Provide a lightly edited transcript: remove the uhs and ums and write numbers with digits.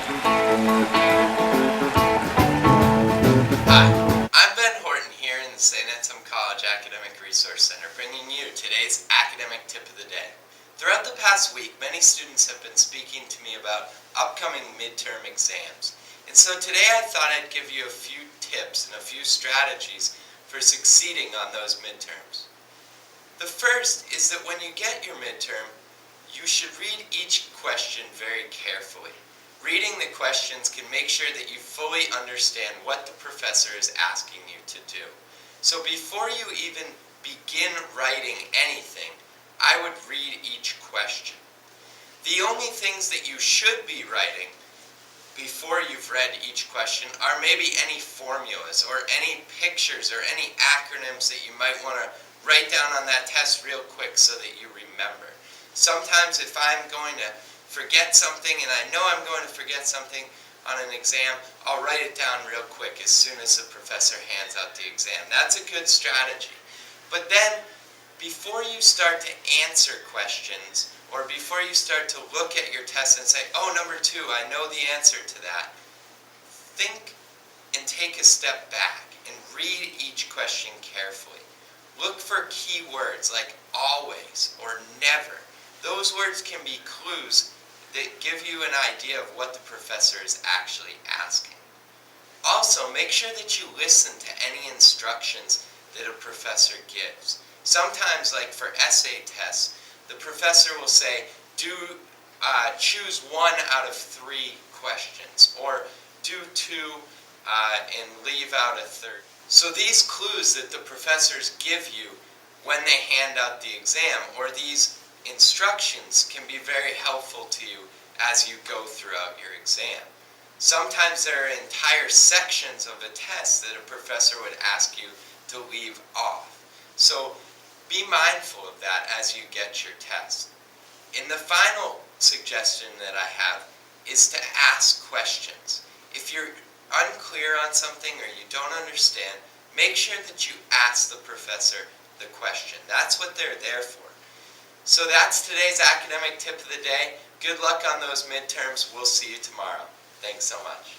Hi, I'm Ben Horton here in the St. Anselm College Academic Resource Center, bringing you today's academic tip of the day. Throughout the past week, many students have been speaking to me about upcoming midterm exams. And so today I thought I'd give you a few tips and a few strategies for succeeding on those midterms. The first is that when you get your midterm, you should read each question very carefully. Reading the questions can make sure that you fully understand what the professor is asking you to do. So before you even begin writing anything, I would read each question. The only things that you should be writing before you've read each question are maybe any formulas or any pictures or any acronyms that you might want to write down on that test real quick so that you remember. Sometimes if I'm going to forget something and I know I'm going to forget something on an exam, I'll write it down real quick as soon as the professor hands out the exam. That's a good strategy. But then, before you start to answer questions, or before you start to look at your test and say, oh, number 2, I know the answer to that, think and take a step back and read each question carefully. Look for key words like always or never. Those words can be clues that give you an idea of what the professor is actually asking. Also, make sure that you listen to any instructions that a professor gives. Sometimes, like for essay tests, the professor will say, choose 1 out of 3 questions, or do 2 and leave out a third. So these clues that the professors give you when they hand out the exam, or these instructions, can be very helpful to you as you go throughout your exam. Sometimes there are entire sections of a test that a professor would ask you to leave off. So be mindful of that as you get your test. And the final suggestion that I have is to ask questions. If you're unclear on something or you don't understand, make sure that you ask the professor the question. That's what they're there for. So that's today's academic tip of the day. Good luck on those midterms. We'll see you tomorrow. Thanks so much.